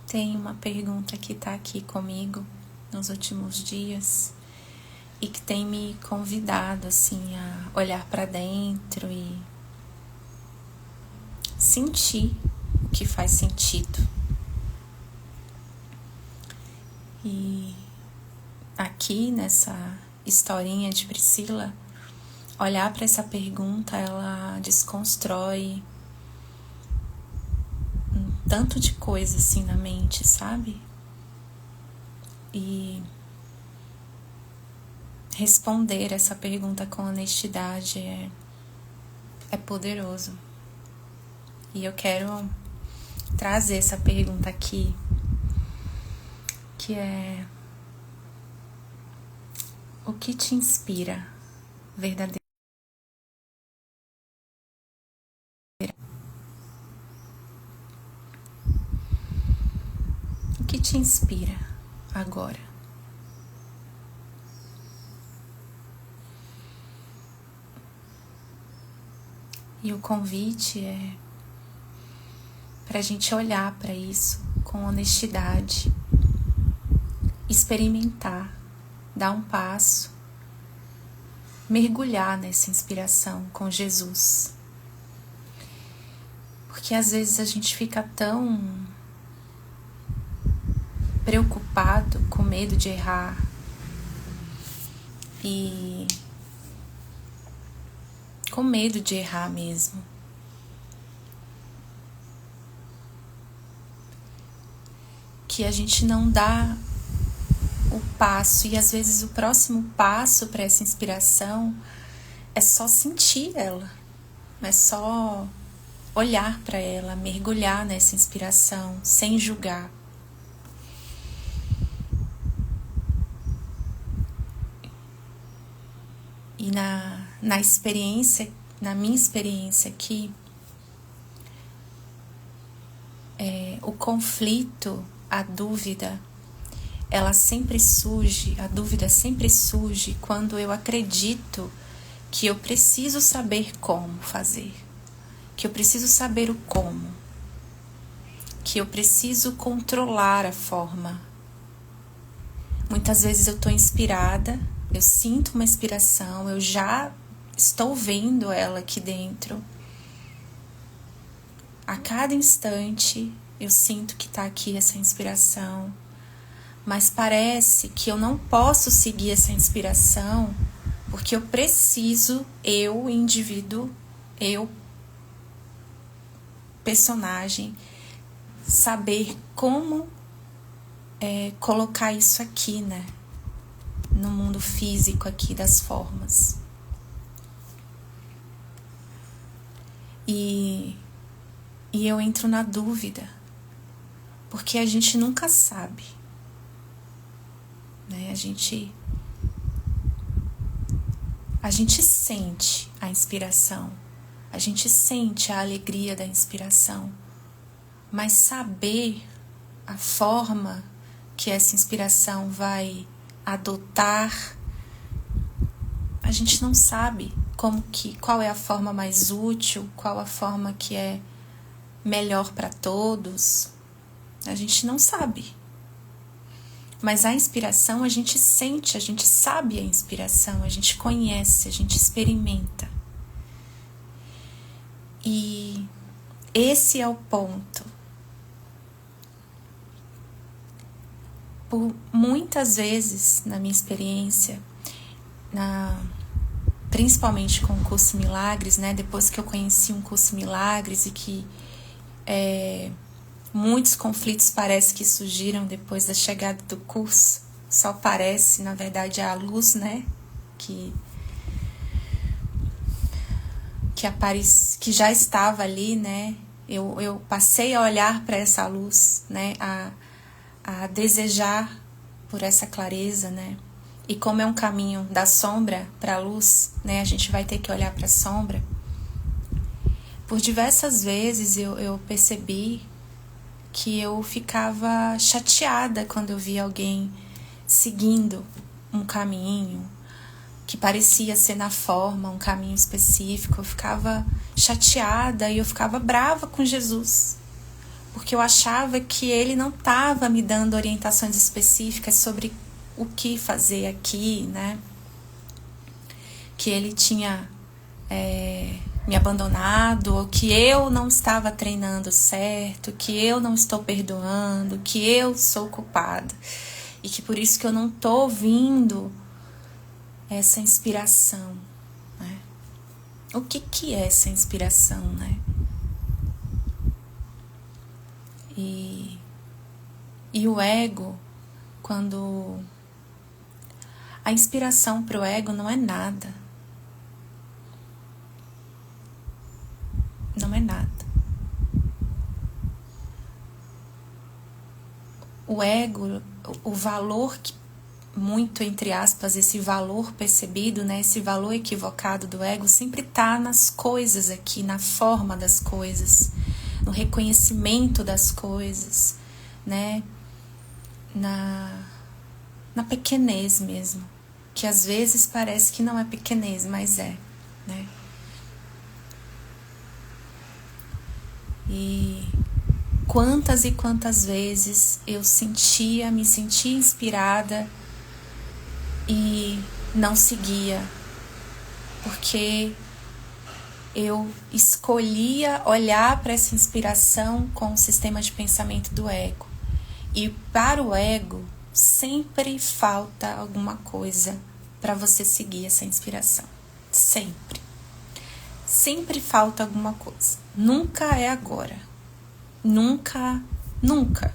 tem uma pergunta que está aqui comigo nos últimos dias e que tem me convidado assim a olhar para dentro e sentir o que faz sentido. E aqui nessa historinha de Priscila, olhar para essa pergunta, ela desconstrói um tanto de coisa assim na mente, sabe? E responder essa pergunta com honestidade é poderoso. E eu quero trazer essa pergunta aqui, que é: o que te inspira verdadeiramente? O que te inspira agora? E o convite é para a gente olhar para isso com honestidade, experimentar, dar um passo, mergulhar nessa inspiração com Jesus. Porque às vezes a gente fica tão preocupado, com medo de errar e com medo de errar mesmo. Que a gente não dá o passo, e às vezes o próximo passo para essa inspiração é só sentir ela, é só olhar para ela, mergulhar nessa inspiração sem julgar. E na experiência, na minha experiência aqui, o conflito, a dúvida, ela sempre surge, a dúvida sempre surge quando eu acredito que eu preciso saber como fazer, que eu preciso saber o como, que eu preciso controlar a forma. Muitas vezes eu estou inspirada, eu sinto uma inspiração, eu já estou vendo ela aqui dentro. A cada instante eu sinto que está aqui essa inspiração, mas parece que eu não posso seguir essa inspiração porque eu preciso, eu, indivíduo, eu, personagem, saber como colocar isso aqui, né? No mundo físico aqui das formas. E eu entro na dúvida, porque a gente nunca sabe, né? A gente sente a inspiração, a gente sente a alegria da inspiração, mas saber a forma que essa inspiração vai adotar, a gente não sabe qual é a forma mais útil, qual a forma que é melhor para todos. A gente não sabe. Mas a inspiração a gente sente, a gente sabe a inspiração, a gente conhece, a gente experimenta. E esse é o ponto. Por muitas vezes, na minha experiência, principalmente com o Curso Milagres, né? Depois que eu conheci um Curso Milagres e que muitos conflitos parece que surgiram depois da chegada do curso, só parece, na verdade, a luz, né? Que já estava ali, né? Eu passei a olhar para essa luz, né? A desejar por essa clareza, né? E como é um caminho da sombra para a luz, né? A gente vai ter que olhar para a sombra. Por diversas vezes eu percebi que eu ficava chateada quando eu via alguém seguindo um caminho que parecia ser na forma, um caminho específico. Eu ficava chateada e eu ficava brava com Jesus, porque eu achava que ele não estava me dando orientações específicas sobre o que fazer aqui, né? Que ele tinha me abandonado, ou que eu não estava treinando certo, que eu não estou perdoando, que eu sou culpada. E que por isso que eu não estou ouvindo essa inspiração, né? O que é essa inspiração, né? E o ego, quando... A inspiração para o ego não é nada. Não é nada. O ego, o valor que, muito entre aspas, esse valor percebido, né, esse valor equivocado do ego sempre está nas coisas aqui, na forma das coisas, no reconhecimento das coisas, né, na pequenez mesmo, que às vezes parece que não é pequenez, mas é, né. E quantas e quantas vezes eu me sentia inspirada e não seguia, porque eu escolhia olhar para essa inspiração com o sistema de pensamento do ego. E para o ego, sempre falta alguma coisa para você seguir essa inspiração. Sempre. Sempre falta alguma coisa. Nunca é agora. Nunca, nunca.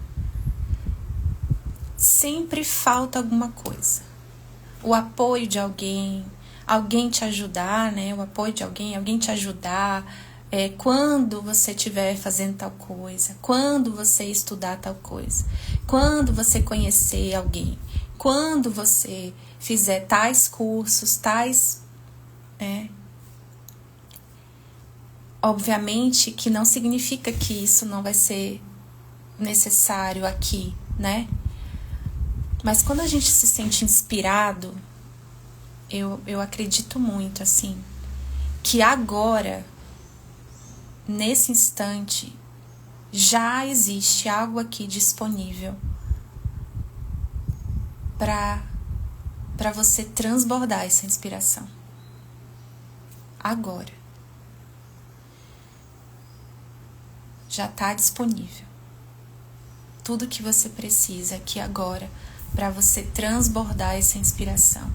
Sempre falta alguma coisa. O apoio de alguém te ajudar, né? O apoio de alguém te ajudar. Quando você estiver fazendo tal coisa, quando você estudar tal coisa, quando você conhecer alguém, quando você fizer tais cursos, obviamente que não significa que isso não vai ser necessário aqui, né? Mas quando a gente se sente inspirado, eu acredito muito, assim, que agora, nesse instante, já existe algo aqui disponível para você transbordar essa inspiração. Agora. Já está disponível. Tudo que você precisa aqui agora para você transbordar essa inspiração.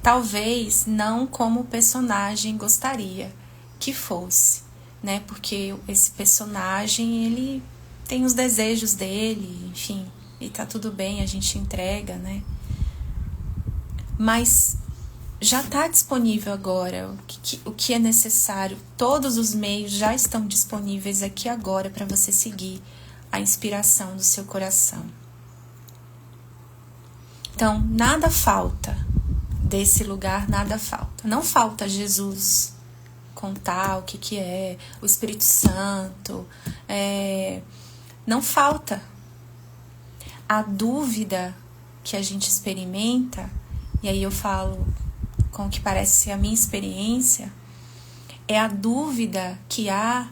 Talvez não como o personagem gostaria que fosse, né? Porque esse personagem, ele tem os desejos dele, enfim, e tá tudo bem, a gente entrega, né? Mas já está disponível agora o que é necessário. Todos os meios já estão disponíveis aqui agora para você seguir a inspiração do seu coração. Então, nada falta desse lugar, nada falta. Não falta Jesus contar o que é, o Espírito Santo, não falta. A dúvida que a gente experimenta, e aí eu falo com o que parece ser a minha experiência, é a dúvida que há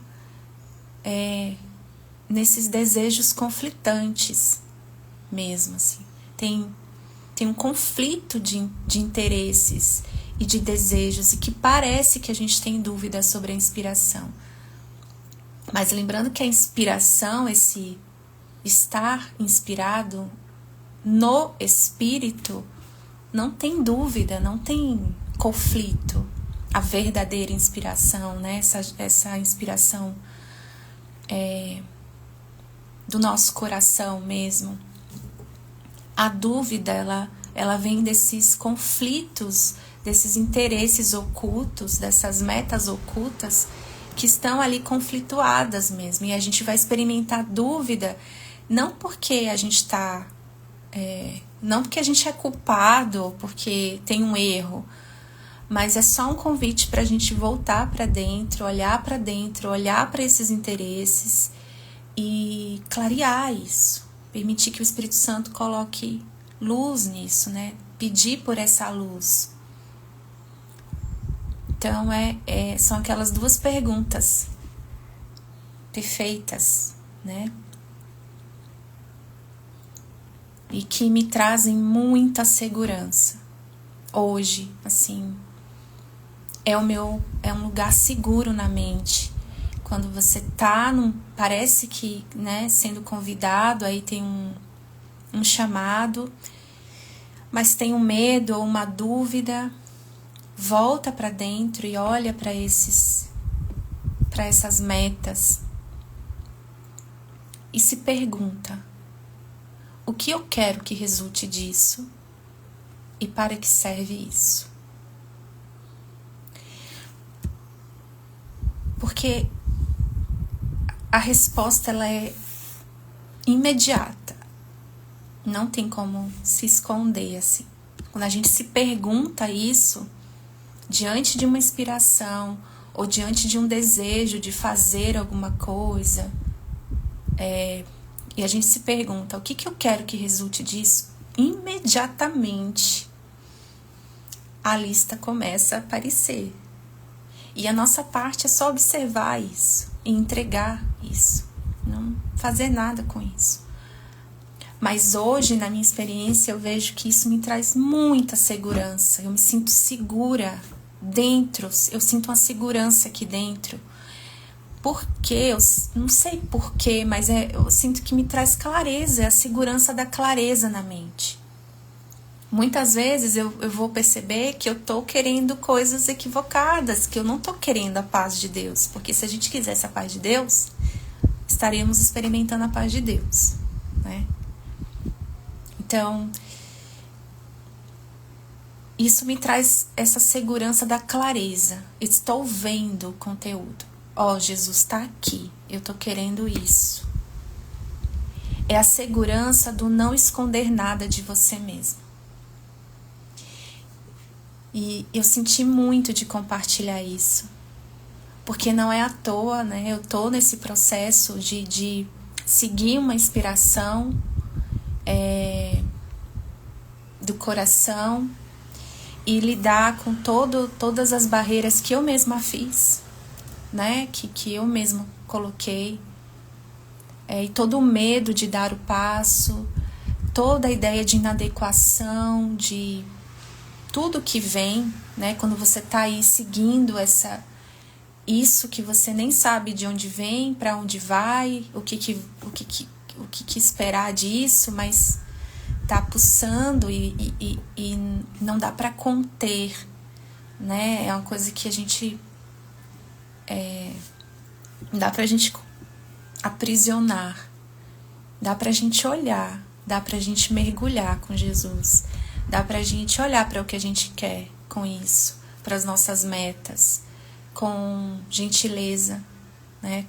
nesses desejos conflitantes mesmo, assim. Tem um conflito de interesses e de desejos, e que parece que a gente tem dúvida sobre a inspiração. Mas lembrando que a inspiração, esse estar inspirado no Espírito, não tem dúvida, não tem conflito. A verdadeira inspiração, né? Essa inspiração do nosso coração mesmo. A dúvida, ela vem desses conflitos, desses interesses ocultos, dessas metas ocultas que estão ali conflituadas mesmo. E a gente vai experimentar dúvida não porque a gente está... não porque a gente é culpado ou porque tem um erro, mas é só um convite para a gente voltar para dentro, olhar para esses interesses e clarear isso, permitir que o Espírito Santo coloque luz nisso, né? Pedir por essa luz. Então, são aquelas duas perguntas perfeitas, né? E que me trazem muita segurança. Hoje, assim, é um lugar seguro na mente. Quando você tá parece que, né, sendo convidado, aí tem um chamado, mas tem um medo ou uma dúvida, volta para dentro e olha para essas metas e se pergunta: o que eu quero que resulte disso e para que serve isso? Porque a resposta ela é imediata. Não tem como se esconder assim. Quando a gente se pergunta isso, diante de uma inspiração ou diante de um desejo de fazer alguma coisa, e a gente se pergunta: o que eu quero que resulte disso? Imediatamente a lista começa a aparecer. E a nossa parte é só observar isso e entregar isso, não fazer nada com isso. Mas hoje, na minha experiência, eu vejo que isso me traz muita segurança. Eu me sinto segura dentro, eu sinto uma segurança aqui dentro. Porque, eu não sei porquê, mas eu sinto que me traz clareza, é a segurança da clareza na mente. Muitas vezes eu vou perceber que eu tô querendo coisas equivocadas, que eu não tô querendo a paz de Deus. Porque se a gente quisesse a paz de Deus, estaríamos experimentando a paz de Deus, né? Então, isso me traz essa segurança da clareza. Estou vendo o conteúdo. Jesus está aqui. Eu estou querendo isso. É a segurança do não esconder nada de você mesmo. E eu senti muito de compartilhar isso. Porque não é à toa, né? Eu estou nesse processo de seguir uma inspiração do coração e lidar com todas as barreiras que eu mesma fiz, né? Que eu mesma coloquei, e todo o medo de dar o passo, toda a ideia de inadequação, de tudo que vem, né? Quando você tá aí seguindo isso que você nem sabe de onde vem, para onde vai, o que esperar disso, mas tá pulsando e não dá para conter, né? É uma coisa que a gente dá pra gente aprisionar, dá pra gente olhar, dá pra gente mergulhar com Jesus, dá pra gente olhar para o que a gente quer com isso, para as nossas metas, com gentileza, né?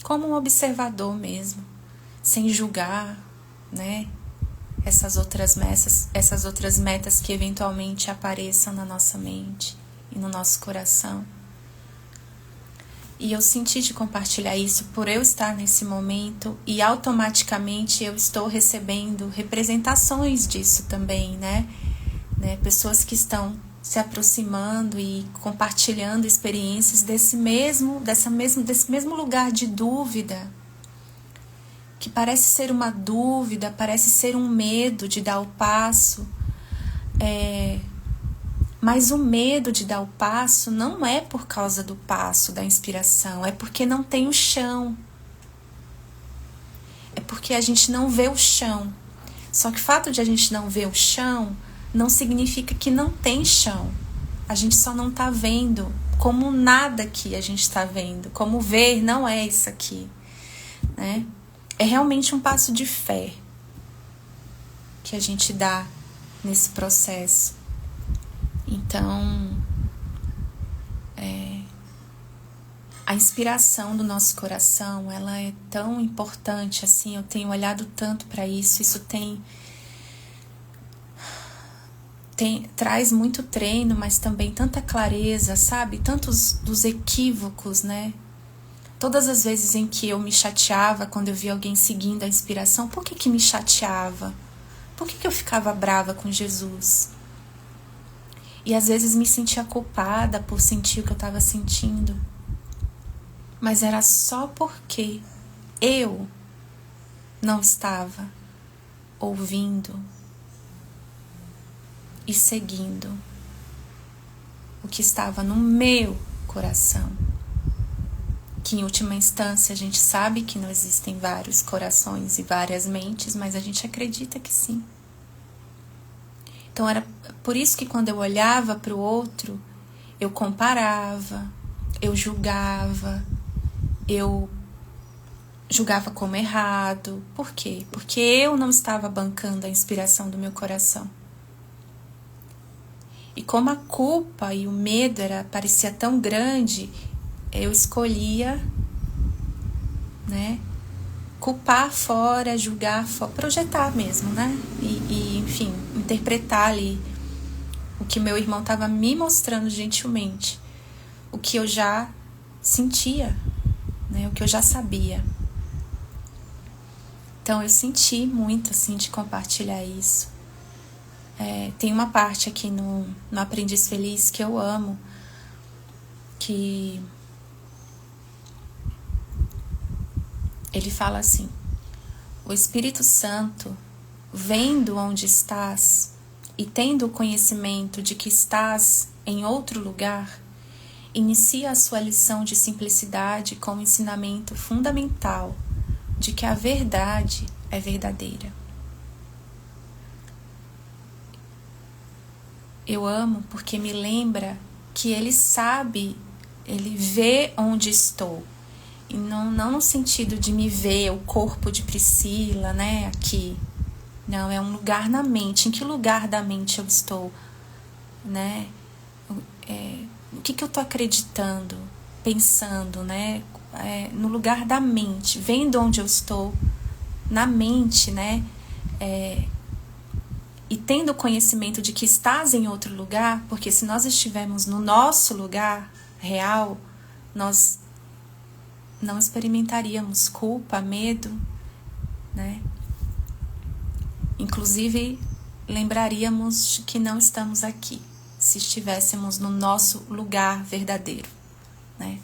Como um observador mesmo, sem julgar, né? Essas outras metas que eventualmente apareçam na nossa mente e no nosso coração. E eu senti de compartilhar isso por eu estar nesse momento e automaticamente eu estou recebendo representações disso também, né? Pessoas que estão se aproximando e compartilhando experiências desse mesmo lugar de dúvida, que parece ser uma dúvida, parece ser um medo de dar o passo, mas o medo de dar o passo não é por causa do passo, da inspiração, é porque não tem o chão. É porque a gente não vê o chão. Só que o fato de a gente não ver o chão não significa que não tem chão. A gente só não tá vendo como nada aqui a gente tá vendo. Como ver não é isso aqui, né? É realmente um passo de fé que a gente dá nesse processo. Então, a inspiração do nosso coração, ela é tão importante, assim, eu tenho olhado tanto para isso, isso traz muito treino, mas também tanta clareza, sabe? Tantos dos equívocos, né? Todas as vezes em que eu me chateava quando eu via alguém seguindo a inspiração, por que me chateava? Por que eu ficava brava com Jesus? E às vezes me sentia culpada por sentir o que eu estava sentindo. mas era só porque eu não estava ouvindo e seguindo o que estava no meu coração. Que em última instância a gente sabe que não existem vários corações e várias mentes, mas a gente acredita que sim. Então era por isso que quando eu olhava para o outro, eu comparava, eu julgava como errado. Por quê? Porque eu não estava bancando a inspiração do meu coração. E como a culpa e o medo parecia tão grande, eu escolhia, né, culpar fora, julgar fora, projetar mesmo, né? E enfim, interpretar ali o que meu irmão estava me mostrando gentilmente, o que eu já sentia, né, o que eu já sabia. Então eu senti muito assim de compartilhar isso. Tem uma parte aqui no Aprendiz Feliz que eu amo, que ele fala assim: o Espírito Santo, vendo onde estás e tendo o conhecimento de que estás em outro lugar, inicia a sua lição de simplicidade com o ensinamento fundamental de que a verdade é verdadeira. Eu amo porque me lembra que ele sabe, ele vê onde estou. E não no sentido de me ver, o corpo de Priscila, né, aqui. Não, é um lugar na mente. Em que lugar da mente eu estou? Né? O que eu estou acreditando, pensando, né? No lugar da mente, vendo onde eu estou, na mente, né? E tendo conhecimento de que estás em outro lugar, porque se nós estivermos no nosso lugar real, nós não experimentaríamos culpa, medo, né? Inclusive, lembraríamos que não estamos aqui, se estivéssemos no nosso lugar verdadeiro, né?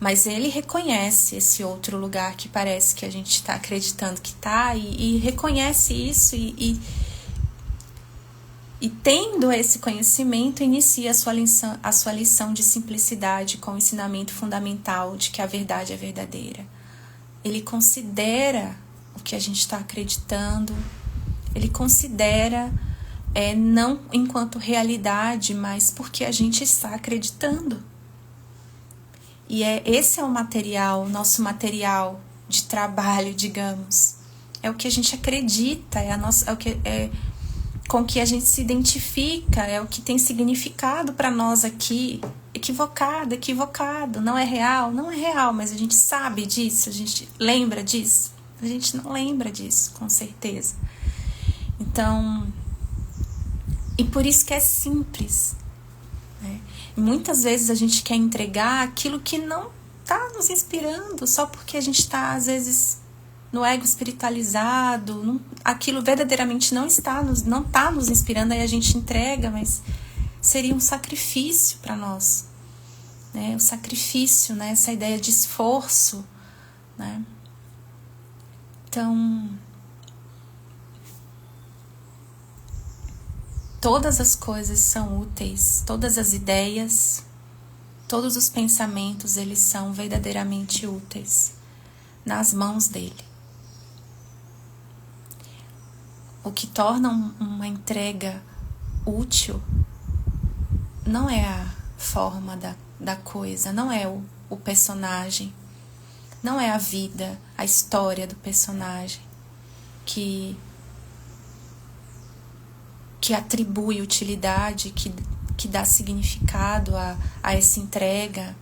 Mas ele reconhece esse outro lugar que parece que a gente está acreditando que está, e reconhece isso e tendo esse conhecimento, inicia a sua lição de simplicidade com o ensinamento fundamental de que a verdade é verdadeira. Ele considera o que a gente está acreditando, ele considera não enquanto realidade, mas porque a gente está acreditando. E esse é o material, nosso material de trabalho, digamos. É o que a gente acredita, com que a gente se identifica, é o que tem significado para nós aqui. Equivocado, não é real, mas a gente sabe disso, a gente lembra disso. A gente não lembra disso, com certeza. Então, e por isso que é simples, né? E muitas vezes a gente quer entregar aquilo que não está nos inspirando, só porque a gente está, às vezes, no ego espiritualizado, aquilo verdadeiramente não está nos inspirando, aí a gente entrega, mas seria um sacrifício para nós, né? O sacrifício, né? Essa ideia de esforço, né? Então, todas as coisas são úteis, todas as ideias, todos os pensamentos, eles são verdadeiramente úteis nas mãos dele. O que torna uma entrega útil não é a forma da coisa, não é o personagem, não é a vida, a história do personagem que atribui utilidade, que dá significado a essa entrega.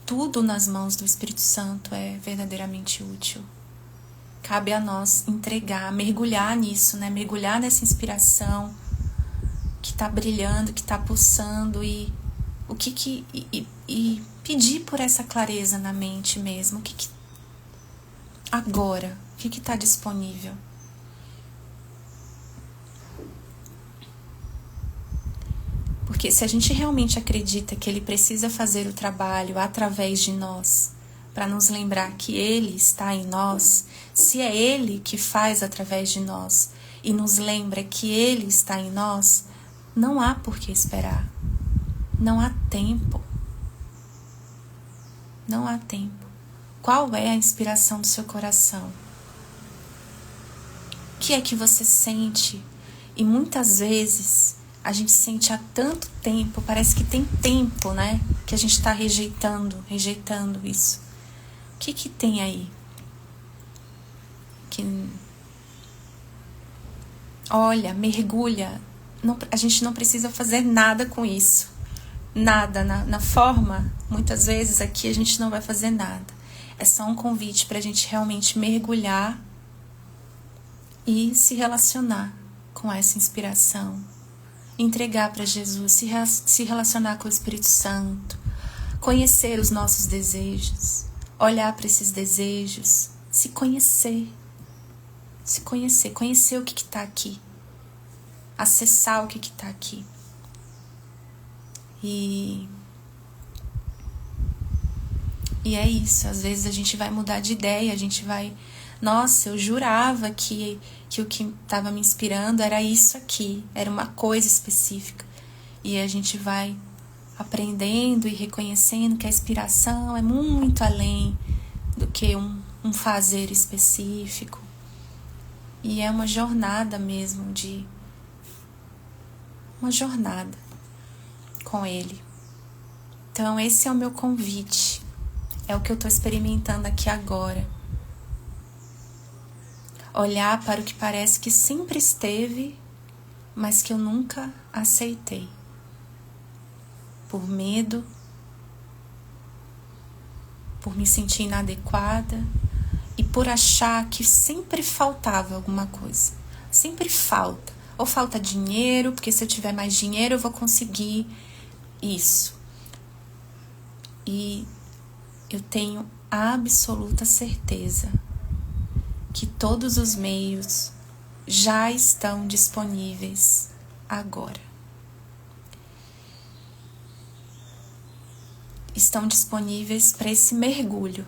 Tudo nas mãos do Espírito Santo é verdadeiramente útil. Cabe a nós entregar, mergulhar nisso, né? Mergulhar nessa inspiração que está brilhando, que está pulsando e pedir por essa clareza na mente mesmo. Agora, o que está disponível? Porque Porque se a gente realmente acredita que Ele precisa fazer o trabalho através de nós, para nos lembrar que Ele está em nós, se é Ele que faz através de nós e nos lembra que Ele está em nós, não há por que esperar. Não há tempo. Não há tempo. Qual é a inspiração do seu coração? O que é que você sente? E muitas vezes a gente sente há tanto tempo, parece que tem tempo, né? Que a gente está rejeitando isso. O que tem aí? Olha, mergulha. Não, a gente não precisa fazer nada com isso. Nada. Na forma, muitas vezes aqui a gente não vai fazer nada. É só um convite para a gente realmente mergulhar e se relacionar com essa inspiração. Entregar para Jesus, se relacionar com o Espírito Santo, conhecer os nossos desejos, olhar para esses desejos, se conhecer, conhecer o que está aqui, acessar o que está aqui. E é isso, às vezes a gente vai mudar de ideia, a gente vai... Nossa, eu jurava que o que estava me inspirando era isso aqui, era uma coisa específica. E a gente vai aprendendo e reconhecendo que a inspiração é muito além do que um fazer específico. E é uma jornada mesmo, uma jornada com Ele. Então esse é o meu convite, é o que eu estou experimentando aqui agora. Olhar para o que parece que sempre esteve, mas que eu nunca aceitei. Por medo, por me sentir inadequada e por achar que sempre faltava alguma coisa. Sempre falta. Ou falta dinheiro, porque se eu tiver mais dinheiro eu vou conseguir isso. E eu tenho absoluta certeza que todos os meios já estão disponíveis agora. Estão disponíveis para esse mergulho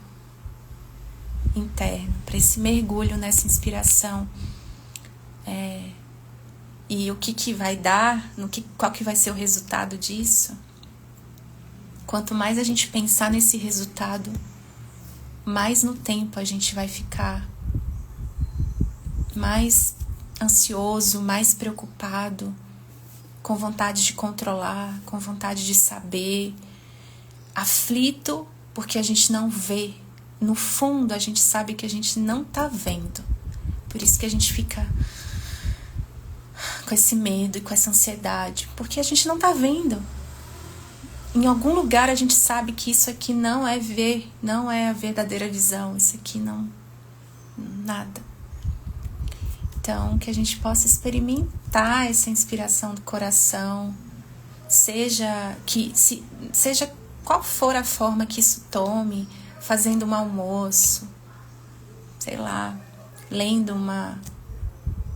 interno, para esse mergulho nessa inspiração. E o que vai dar, qual que vai ser o resultado disso? Quanto mais a gente pensar nesse resultado, mais no tempo a gente vai ficar mais ansioso, mais preocupado, com vontade de controlar, com vontade de saber, aflito porque a gente não vê. No fundo a gente sabe que a gente não tá vendo. Por isso que a gente fica com esse medo e com essa ansiedade, porque a gente não tá vendo. Em algum lugar a gente sabe que isso aqui não é ver, não é a verdadeira visão, isso aqui não, nada. Então, que a gente possa experimentar essa inspiração do coração, seja qual for a forma que isso tome, fazendo um almoço, sei lá, lendo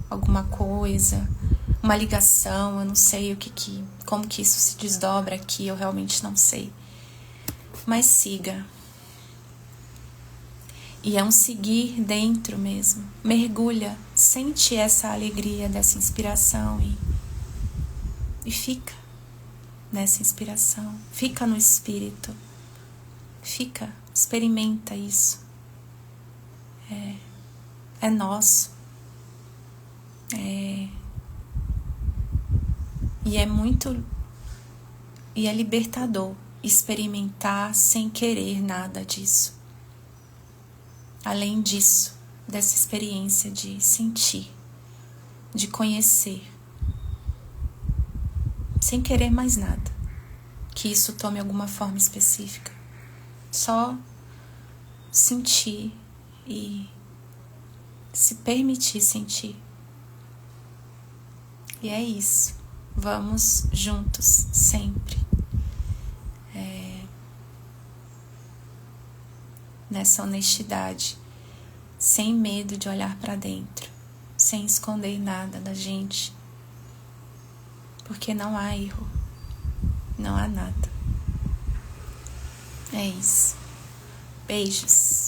alguma coisa, uma ligação, eu não sei como que isso se desdobra aqui, eu realmente não sei. Mas siga. E é um seguir dentro mesmo. Mergulha, sente essa alegria dessa inspiração e fica nessa inspiração. Fica no espírito. Fica, experimenta isso. É nosso. E é libertador experimentar sem querer nada disso. Além disso, dessa experiência de sentir, de conhecer, sem querer mais nada, que isso tome alguma forma específica. Só sentir e se permitir sentir. E é isso. Vamos juntos, sempre. Nessa honestidade, sem medo de olhar para dentro, sem esconder nada da gente, porque não há erro, não há nada. É isso. Beijos.